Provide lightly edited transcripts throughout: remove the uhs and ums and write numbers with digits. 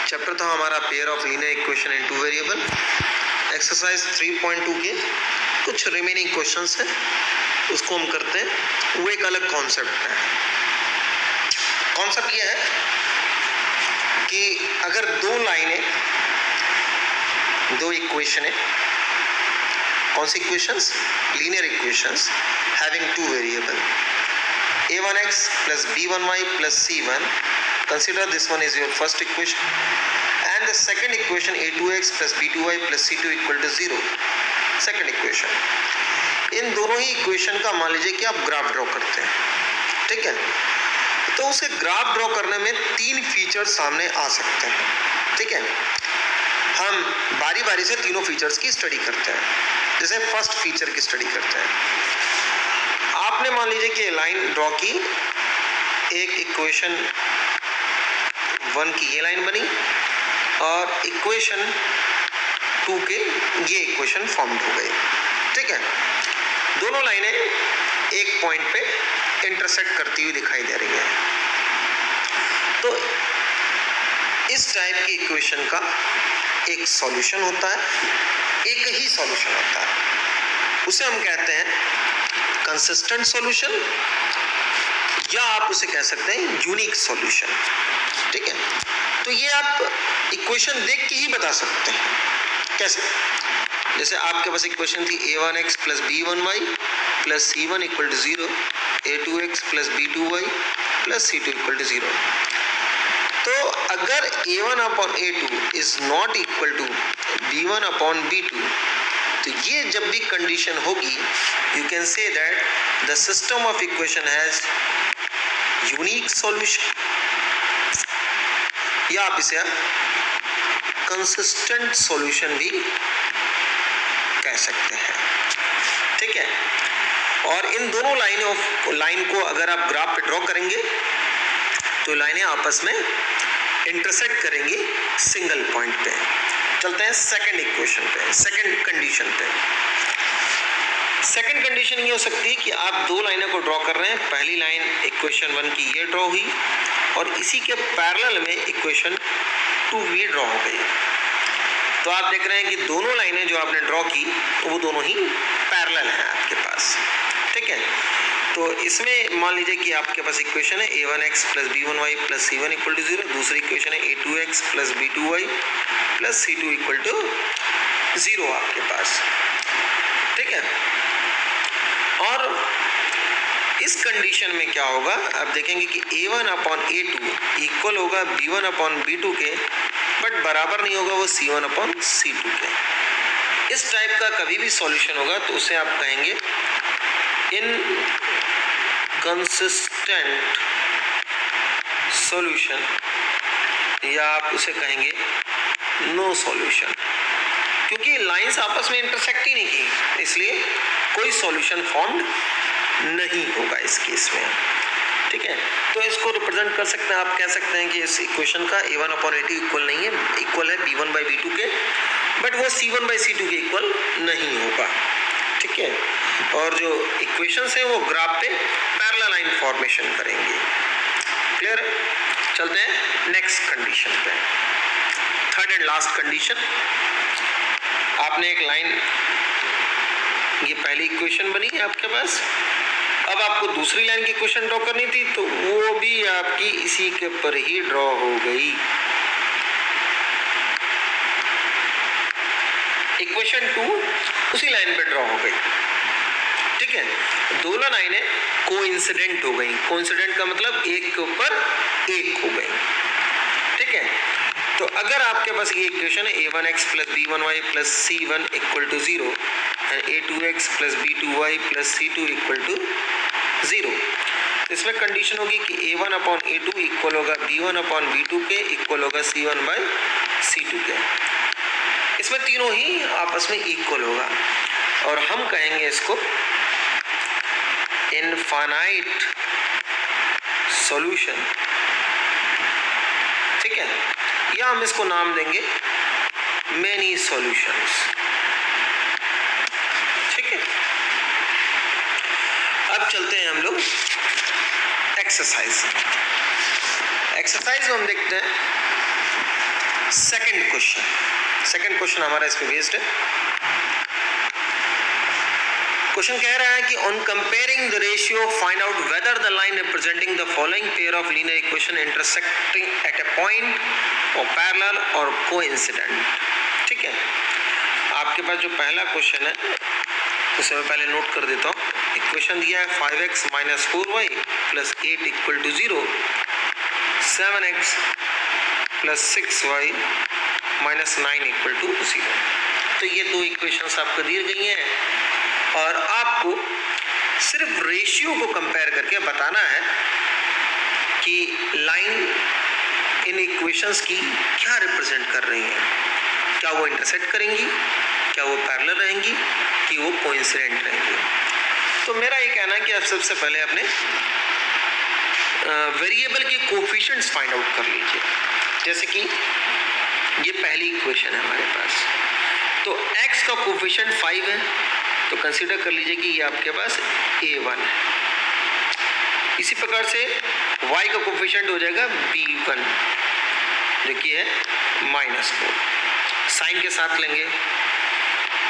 Chapter था हमारा pair of linear equation in two variable. Exercise 3.2 के कुछ रिमेनिंग क्वेश्चंस हैं, उसको हम करते हैं। वो एक अलग कॉन्सेप्ट है। कॉन्सेप्ट ये है कि अगर दो लाइनें, दो इक्वेशन है, कौन सी equations? Linear equations having two variable a1x plus b1y plus c1. Consider this one is your first equation and the second equation a2x plus b2y plus c2 equal to 0. Second equation. इन दोनों ही equation का मान लीजिए कि आप graph draw करते हैं, ठीक है। तो उसे ग्राफ ड्रॉ करने में तीन फीचर सामने आ सकते हैं, ठीक है। हम बारी बारी से तीनों फीचर्स की स्टडी करते हैं। जैसे फर्स्ट फीचर की स्टडी करते हैं। आपने मान लीजिए कि लाइन ड्रॉ की, एक इक्वेशन 1 की ये लाइन बनी और इक्वेशन 2 के ये इक्वेशन फॉर्म हो गई, ठीक है। दोनों लाइनें एक पॉइंट पे इंटरसेक्ट करती हुई दिखाई दे रही हैं। तो इस टाइप की इक्वेशन का एक सॉल्यूशन होता है, एक ही सॉल्यूशन होता है। उसे हम कहते हैं कंसिस्टेंट सॉल्यूशन, या आप उसे कह सकते हैं यूनिक सॉल्यूशन, ठीक है। तो ये आप इक्वेशन देख के ही बता सकते हैं। कैसे? जैसे आपके पास इक्वेशन थी a1x plus b1y plus c1 equal to 0, a2x plus b2y plus c2 equal to 0। तो अगर a1 upon a2 is not equal to b1 upon b2, तो ये जब भी कंडीशन होगी, you can say that the system of equation has unique solution, या आप इसे कंसिस्टेंट सॉल्यूशन भी कह सकते हैं, ठीक है। और इन दोनों लाइन को अगर आप ग्राफ पे ड्रॉ करेंगे तो लाइनें आपस में इंटरसेक्ट करेंगी सिंगल पॉइंट पे। चलते हैं सेकंड इक्वेशन पे, सेकंड कंडीशन पे। सेकंड कंडीशन ये हो सकती है कि आप दो लाइनों को ड्रॉ कर रहे हैं। पहली लाइन इक्वेशन 1 की ये ड्रॉ हुई और इसी के पैरेलल में इक्वेशन 2 भी ड्रॉ हो गई। तो आप देख रहे हैं कि दोनों लाइनें जो आपने ड्रॉ की वो दोनों ही पैरेलल हैं आपके पास, ठीक है। तो इसमें मान लीजिए कि आपके पास इक्वेशन है a1x plus b1y plus c1 equal to 0, दूसरी इक्वेशन है a2x plus b2y plus c2 equal to 0 आपके पास, ठीक है। और इस कंडीशन में क्या होगा, आप देखेंगे कि a1 अपॉन a2 इक्वल होगा b1 अपॉन b2 के, बट बराबर नहीं होगा वो c1 अपॉन c2 के। इस टाइप का कभी भी सॉल्यूशन होगा तो उसे आप कहेंगे इनकंसिस्टेंट सॉल्यूशन, या आप उसे कहेंगे नो सॉल्यूशन, क्योंकि लाइंस आपस में इंटरसेक्ट ही नहीं की, इसलिए कोई सॉल्यूशन फॉर्म नहीं होगा इस केस में, ठीक है। तो इसको रिप्रेजेंट कर सकते हैं, आप कह सकते हैं कि इस इक्वेशन का a1 अपॉन a2 इक्वल नहीं है, इक्वल है b1 बाई b2 के, बट वो c1 बाई c2 के इक्वल नहीं होगा, ठीक है। और जो इक्वेशंस हैं वो ग्राफ पे पैरेलल लाइन फॉर्मेशन करेंगे। क्लियर? चलते हैं नेक्स्ट कंडीशन पे, थर्ड एंड लास्ट कंडीशन। आपने एक लाइन, ये पहली इक्वेशन बनी है आपके पास, अब आपको दूसरी लाइन की इक्वेशन ड्रॉ करनी थी, तो वो भी आपकी इसी के पर ही ड्रॉ हो गई। इक्वेशन 2 उसी लाइन पे ड्रॉ हो गई, ठीक है। दोनों लाइनें कोइंसिडेंट हो गई। कोइंसिडेंट का मतलब एक के ऊपर एक हो गई, ठीक है। तो अगर आपके पास ये इक्वेशन है a1x plus b1y plus c1 equal to 0 and a2x plus b2y plus c2 equal to 0, तो इसमें कंडीशन होगी कि a1 अपॉन a2 इक्वल होगा b1 अपॉन b2 के, इक्वल होगा c1 बाई c2 के। इसमें तीनों ही आपस में इक्वल होगा और हम कहेंगे इसको इनफाइनाइट सॉल्यूशन, ठीक है, या हम इसको नाम देंगे मेनी सॉल्यूशंस, ठीक है। अब चलते हैं हम लोग एक्सरसाइज में हम देखते हैं सेकंड क्वेश्चन हमारा इस पे बेस्ड है। क्वेश्चन कह रहा है कि on comparing the ratio find out whether the line representing the following pair of linear equation intersecting at a point और पैरेलल और कोइंसिडेंट। ठीक है, आपके पास जो पहला क्वेश्चन है उसे मैं पहले नोट कर देता हूँ। इक्वेशन दिया है 5x - 4y + 8 = 0, 7x + 6y - 9 = 0। तो ये दो इक्वेशंस आपको दी गई हैं और आपको सिर्फ रेशियो को कंपेयर करके बताना है कि लाइन इन इक्वेशंस की क्या रिप्रेजेंट कर रही हैं। क्या वो इंटरसेक्ट करेंगी, क्या वो पैरेलल रहेंगी, कि वो कोइंसिडेंट रहेंगी। तो मेरा ये कहना है कि आप सबसे पहले अपने वेरिएबल के कोफिशिएंट्स फाइंड आउट कर लीजिए। जैसे कि ये पहली इक्वेशन है हमारे पास, तो x का कोफिशिएंट 5 है, तो कंसीडर कर लीजिए कि ये आपके पास a1 है। इसी प्रकार से y का कोफिशिएंट हो जाएगा b1 जो कि है -4, साइन के साथ लेंगे।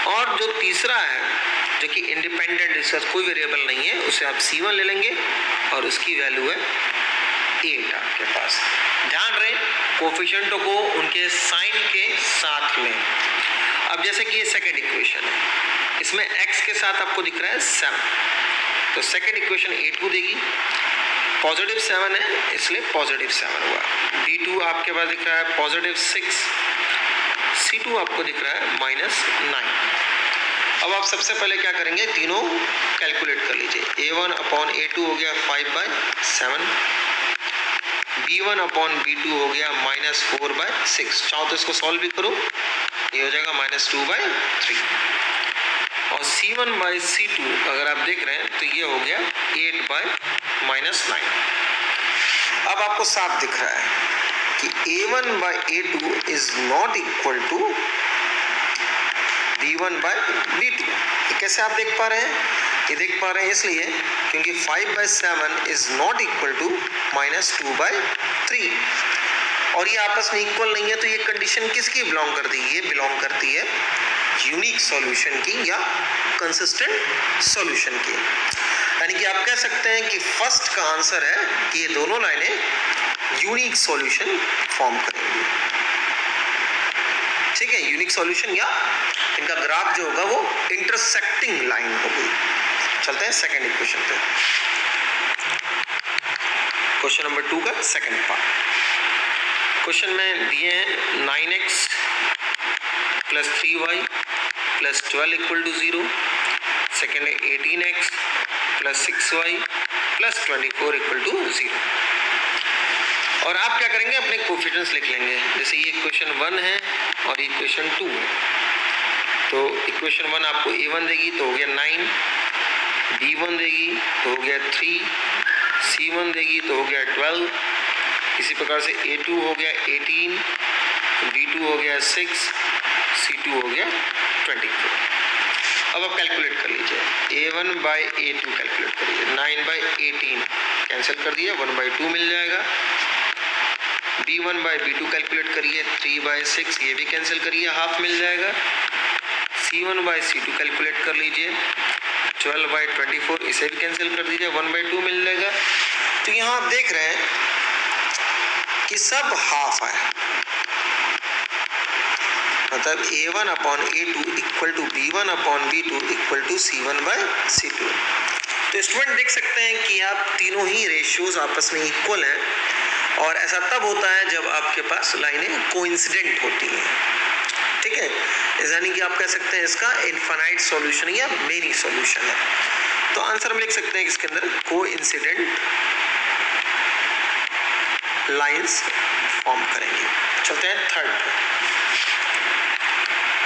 और जो तीसरा है जो कि इंडिपेंडेंट, इसका कोई वेरिएबल नहीं है, उसे आप c1 ले लेंगे और उसकी वैल्यू है 8 आपके पास। ध्यान रहे कोफिशिएंटों को उनके साइन के साथ लें। अब जैसे कि ये सेकंड इक्वेशन है, इसमें x के साथ आपको दिख रहा है 7, तो सेकंड इक्वेशन a2 देगी। +7 है इसलिए +7 हुआ। b2 आपके पास दिख रहा है +6, c2 आपको दिख रहा है -9। अब आप सबसे पहले क्या करेंगे, तीनों कैलकुलेट कर लीजिए। a1/a2 हो गया 5/7, b1/b2 हो गया -4/6। चाहो तो इसको सॉल्व भी करो, ये हो जाएगा -2/3। और c1/c2 अगर आप देख रहे हैं तो ये हो गया 8/-9। अब आपको साफ दिख रहा है कि a1/a2 is not equal to b1/b2। कैसे आप देख पा रहे हैं? ये देख पा रहे हैं इसलिए क्योंकि 5/7 इज नॉट इक्वल टू -2/3 और ये आपस में इक्वल नहीं है। तो ये कंडीशन किसकी बिलोंग करती है? ये बिलोंग करती है यूनिक सॉल्यूशन की या कंसिस्टेंट सॉल्यूशन की। यानी कि आप कह सकते हैं कि फर्स्ट का आंसर है कि ये दोनों लाइनें यूनिक सॉल्यूशन फॉर्म करेंगी। ठीक है, यूनिक सॉल्यूशन या इनका ग्राफ जो होगा वो इंटरसेक्टिंग लाइन होगी। चलते हैं सेकंड इक्वेशन पे। क्वेश्चन नंबर 2 का सेकंड पार्ट। क्वेश्चन में दिए हैं 9x + 3y + 12 = 0, सेकंड है 18x + 6y + 24 = 0। और आप क्या करेंगे, अपने कोफिशिएंट्स लिख लेंगे। जैसे ये इक्वेशन 1 है और इक्वेशन 2 है, तो इक्वेशन 1 आपको a1 देगी तो हो गया 9, b1 देगी तो हो गया 3, c1 देगी तो हो गया 12, इसी प्रकार से a2 हो गया 18, b2 हो गया 6, c2 हो गया 24। अब आप कैलकुलेट कर लीजिए, a1/a2 कैलकुलेट करिए, 9/18 कैंसिल कर दिया, 1/2 मिल जाएगा। b1/b2 कैलकुलेट करिए, 3/6 ये भी कैंसिल करिए, हाफ मिल जाएगा। c1/c2 कैलकुलेट कर लीजिए, 12/24 इसे भी कैंसिल कर दीजिए, 1/2 मिल जाएगा। तो यहाँ आप देख रहे हैं कि सब हाफ है, मतलब a1/a2 = b1/b2 = c1/c2। तो स्टूडेंट देख सकते हैं कि आप तीनों ही रेशियोज आपस में इक्वल हैं और ऐसा तब होता है जब आपके पास लाइनें कोइंसिडेंट होती हैं। ठीक है, यानी कि आप कह सकते हैं इसका इनफाइनाइट सॉल्यूशन या मेनी सॉल्यूशन है। तो आंसर हम लिख सकते हैं कि इसके अंदर कोइंसिडेंट लाइंस फॉर्म करेंगे। चलते हैं थर्ड पे।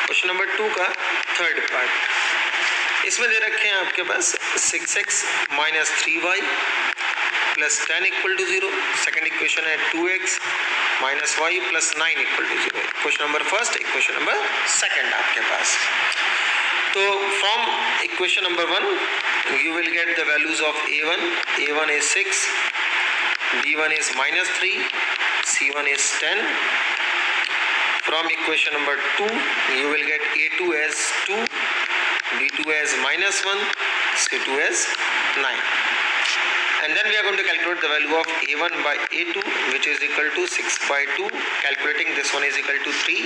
क्वेश्चन नंबर 2 का थर्ड पार्ट। इसमें दे रखे हैं आपके पास 6x - 3y + 10 = 0, सेकंड इक्वेशन है 2x - y + 9 = 0। Question number first, equation number second आपके पास। तो from equation number 1 you will get the values of a1 is 6, b1 is -3, c1 is 10, From equation number 2 you will get a2 as 2, b2 as -1, c2 as 9, and then we are going to calculate the value of a1 by a2, which is equal to 6 by 2. Calculating this one is equal to 3.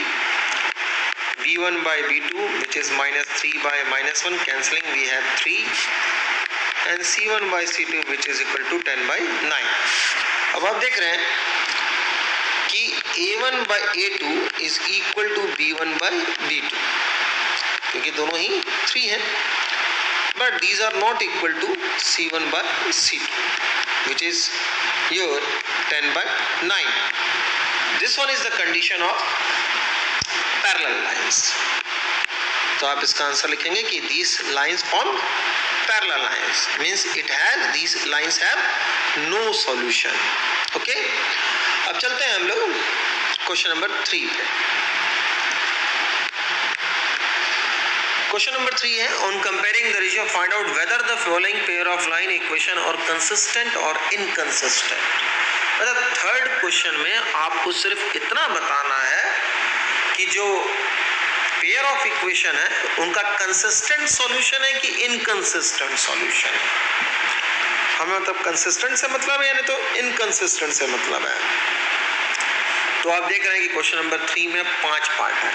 b1 by b2, which is -3 by -1, cancelling we have 3, and c1 by c2, which is equal to 10 by 9. अब आप देख रहे हैं कि a1 by a2 is equal to b1 by b2, क्योंकि दोनों ही 3 हैं, but these are not equal to c1 by c2, which is your 10 by 9. This one is the condition of parallel lines. तो आप इसका आंसर लिखेंगे कि these lines form parallel lines, means it has, these lines have no solution. Okay, अब चलते हैं हम लोग क्वेश्चन नंबर 3 पे. क्वेश्चन नंबर 3 है, on comparing the ratio find out whether the following pair of line equation और consistent और inconsistent. मतलब थर्ड क्वेश्चन में आपको सिर्फ इतना बताना है कि जो पेयर ऑफ इक्वेशन है उनका कंसिस्टेंट सॉल्यूशन है कि इनकंसिस्टेंट सॉल्यूशन है. हमें मतलब कंसिस्टेंट से मतलब है, यानी तो इनकंसिस्टेंट से मतलब है. तो आप देख रहे हैं कि क्वेश्चन नंबर 3 में 5 पार्ट है.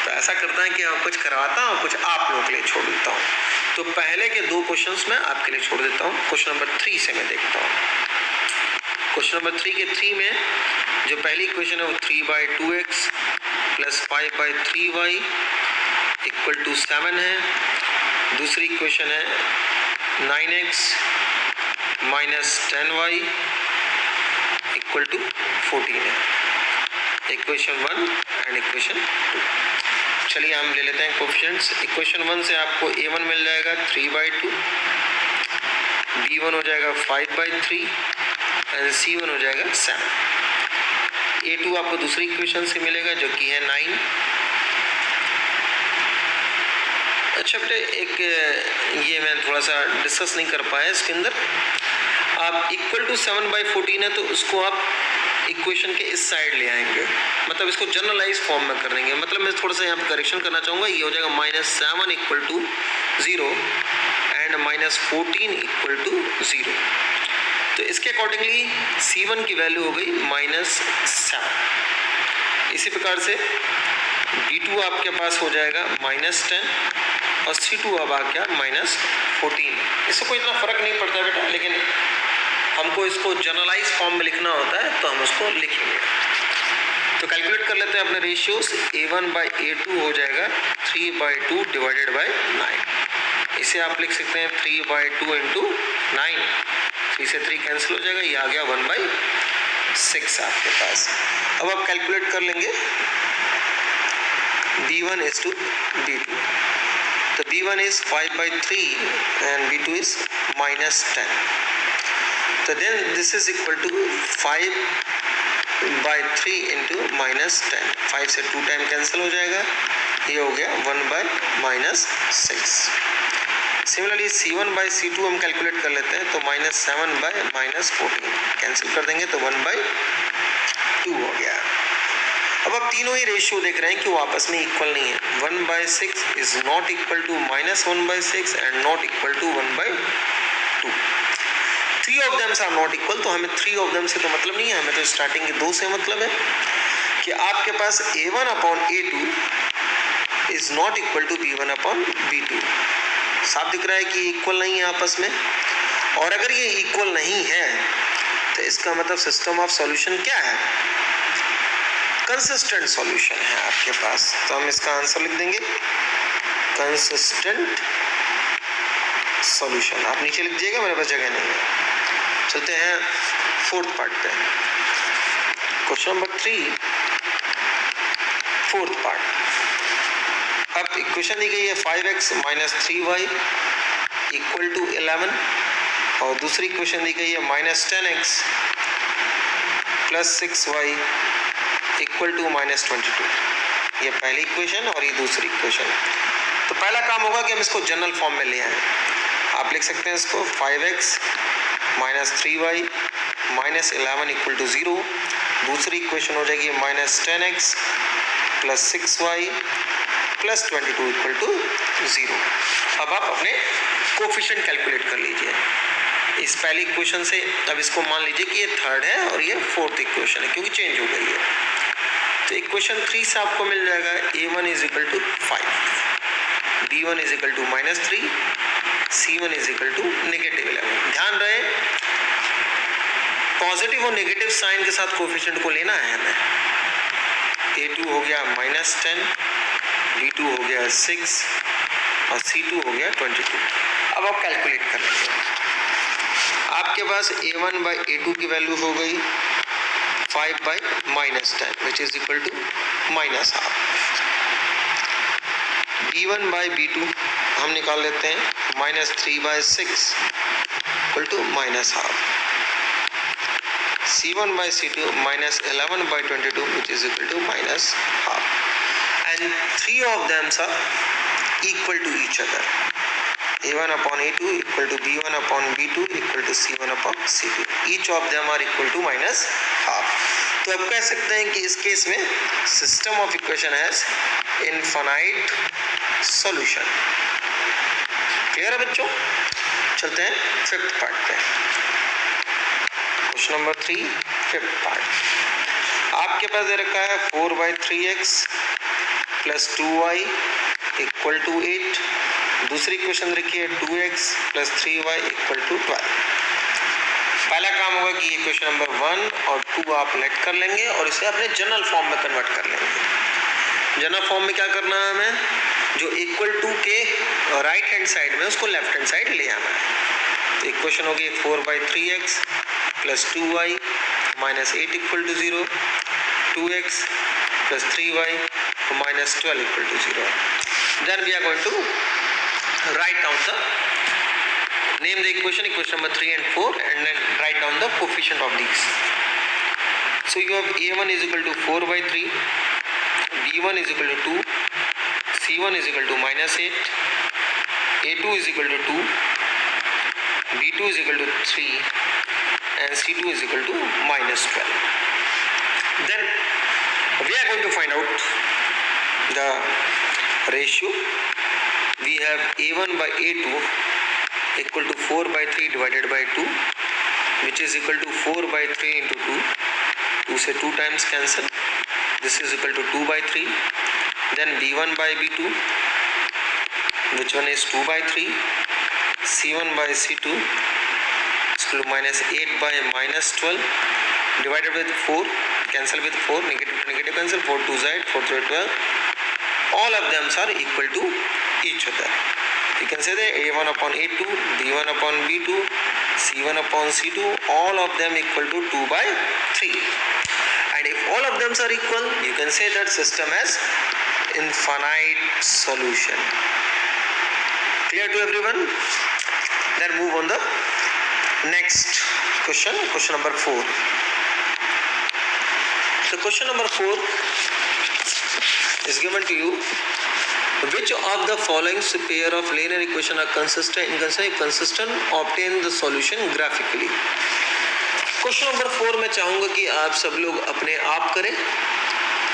तो ऐसा करता है कि मैं कुछ करवाता हूँ, कुछ आप लोगों के लिए छोड़ देता हूँ. तो पहले के 2 क्वेश्चंस मैं आपके लिए छोड़ देता हूँ. क्वेश्चन नंबर 3 से मैं देखता हूँ. क्वेश्चन नंबर 3 के 3 में जो पहली इक्वेशन है वो 3 by 2x plus 5 by 3y equal to 7 है. दूसरी इक्वेशन है 9x minus 10y equal to 14 है. Equation 1 and equation 2. चलिए हम ले लेते हैं कोएफिशिएंट्स. इक्वेशन 1 से आपको a1 मिल जाएगा 3 by 2, b1 हो जाएगा 5 by 3 एंड c1 हो जाएगा 7. a2 आपको दूसरी इक्वेशन से मिलेगा जो कि है 9. अच्छा बेटे, एक ये मैं थोड़ा सा डिस्कस नहीं कर पाया इसके अंदर. आप इक्वल टू 7 by 14 है तो उसको आप इक्वेशन के इस साइड ले आएंगे, मतलब इसको जनरलाइज फॉर्म में कर देंगे. मतलब मैं थोड़ा सा यहाँ पे करेक्शन करना चाहूँगा. ये हो जाएगा -7 equal to 0 and -14 equal to 0. तो इसके अकॉर्डिंगली c1 की वैल्यू हो गई -7. इसी प्रकार से b2 आपके पास हो जाएगा -10 और c2 अब आ गया -14. इससे कोई इतना फर्क नहीं पड़ता बेटा, लेकिन हमको इसको जनरलाइज फॉर्म में लिखना होता है तो हम उसको लिखेंगे. तो कैलकुलेट कर लेते हैं अपने रेशियोज. a1 by a2 हो जाएगा 3 by 2 डिवाइडेड बाय 9. इसे आप लिख सकते हैं 3 by 2 इंटू 9. 3 से 3 कैंसिल हो जाएगा, ये आ गया 1/6 आपके पास. अब आप कैलकुलेट कर लेंगे b1 is to b2. तो b1 is 5 by 3 and b2 is -10. तो then this is equal to 5 by 3 into -10. 5 से 2 टाइम कैंसिल हो जाएगा, ये हो गया 1/6. सिमिलरली c1 by c2 हम कैलकुलेट कर लेते हैं. तो -7 by -14 कैंसिल कर देंगे तो 1/2 हो गया. अब आप तीनों ही रेशियो देख रहे हैं कि वो आपस में इक्वल नहीं है. 1/6 is not equal to -1/6 and not equal to 1/2. 3 of them are not equal. तो हमें 3 ऑफ देम से तो मतलब नहीं है, हमें तो स्टार्टिंग के 2 से मतलब है कि आपके पास a1 upon a2 is not equal to b1 upon b2. साफ दिख रहा है कि इक्वल नहीं है आपस में. और अगर ये इक्वल नहीं है तो इसका मतलब सिस्टम ऑफ सॉल्यूशन क्या है? कंसिस्टेंट सॉल्यूशन है आपके पास. तो हम इसका आंसर लिख देंगे कंसिस्टेंट सॉल्यूशन. आप नीचे लिख दीजिएगा, मेरे पास जगह नहीं है. चलते हैं 4th पार्ट पे. Question number 3 4th part. अब इक्वेशन दी गई है 5x minus 3y equal to 11 और दूसरी इक्वेशन दी गई है -10x plus 6y equal to -22. ये पहली इक्वेशन और ये दूसरी इक्वेशन. तो पहला काम होगा कि हम इसको जनरल फॉर्म में ले आए. आप लिख सकते हैं इसको 5x minus 3y minus 11 equal to 0 दूसरी इक्वेशन हो जाएगी -10x plus 6y plus 22 equal to 0। अब आप अपने कोफिशिएंट कैलकुलेट कर लीजिए इस पहली इक्वेशन से। अब इसको मान लीजिए कि ये थर्ड है और ये फोर्थ इक्वेशन है क्योंकि चेंज हो गई है। तो इक्वेशन 3 से आपको मिल जाएगा a1 is equal to 5, b1 is equal to -3, c1 is equal to -11। ध्यान रहे पॉजिटिव और नेगेटिव साइन के साथ कोफिशिएंट को लेना है हमें। a2 हो गया -10, b2 हो गया 6 और c2 हो गया 22। अब आप कैलकुलेट कर लेंगे। आपके पास a1 बाई a2 की वैल्यू हो गई 5 by -10 which is equal to -12। b1 by b2 हम निकाल लेते हैं -3 by 6 equal to -12। c1 by c2 -11 by 22 which is equal to -12, and three of them are equal to each other. a1 upon a2 equal to b1 upon b2 equal to c1 upon c2. Each of them are equal to -12. तो अब कह सकते हैं कि इस case में system of equation has infinite solution. Clear है बच्चों? चलते हैं फिफ्थ पार्ट पे। Question number 3 fifth part. आपके पास दे रखा है 4/3x plus 2y equal to 8। दूसरी इक्वेशन रखी है 2x plus 3y equal to 12। पहला काम होगा कि इक्वेशन नंबर 1 और 2 आप लेट कर लेंगे और इसे अपने जनरल फॉर्म में कन्वर्ट कर लेंगे। जनरल फॉर्म में क्या करना है हमें, जो इक्वल टू के राइट हैंड साइड में उसको लेफ्ट हैंड साइड ले आना है। तो इक्वेशन होगी 4/3x plus 2y minus 8 equal to 0, 2x plus 3y minus 12 equal to 0। Then we are going to write down the name the equation number 3 and 4 and then write down the coefficient of these. So you have a1 is equal to 4/3, b1 is equal to 2, c1 is equal to -8, a2 is equal to 2, b2 is equal to 3 and c2 is equal to -12. Then we are going to find out the ratio. We have a1 by a2 equal to 4/3 divided by 2 which is equal to 4/3 into 2. 2 से 2 times cancel. This is equal to 2/3. Then b1 by b2 which one is 2/3. c1 by c2 is equal to -8 by -12 divided with 4, cancel with 4, negative to negative cancel, 4 2 side, 4 3 12. All of them are equal to each other. You can say that a1 upon a2, b1 upon b2, c1 upon c2, all of them equal to 2/3. And if all of them are equal, you can say that system has infinite solution. Clear to everyone? Then move on the next question, question number 4. So question number 4 is given to you. Which of the following pair of linear equation are consistent? Obtain the solution graphically. Question number 4 में चाहूँगा कि आप सब लोग अपने आप करें,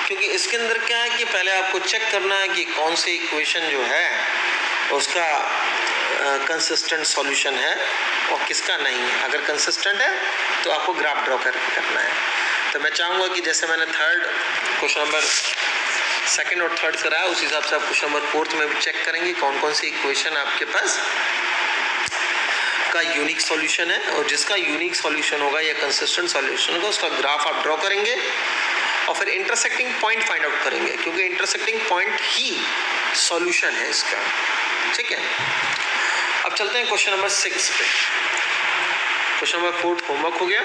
क्योंकि इसके अंदर क्या है कि पहले आपको चेक करना है कि कौन सी इक्वेशन जो है उसका कंसिस्टेंट सॉल्यूशन है और किसका नहीं है। अगर कंसिस्टेंट है तो आपको ग्राफ ड्रॉ करके करना है। तो मैं चाहूँगा कि जैसे मैंने थर्ड क्वेश्चन नंबर सेकंड और थर्ड कराया उस हिसाब से आप क्वेश्चन नंबर 4 में भी चेक करेंगे कौन कौन सी इक्वेशन आपके पास का यूनिक सॉल्यूशन है, और जिसका यूनिक सॉल्यूशन होगा या कंसिस्टेंट सॉल्यूशन होगा उसका ग्राफ आप ड्रॉ करेंगे और फिर इंटरसेक्टिंग पॉइंट फाइंड आउट करेंगे, क्योंकि इंटरसेक्टिंग पॉइंट ही सॉल्यूशन है इसका। ठीक है, अब चलते हैं क्वेश्चन नंबर 6 पे। क्वेश्चन नंबर 4 होमवर्क हो गया।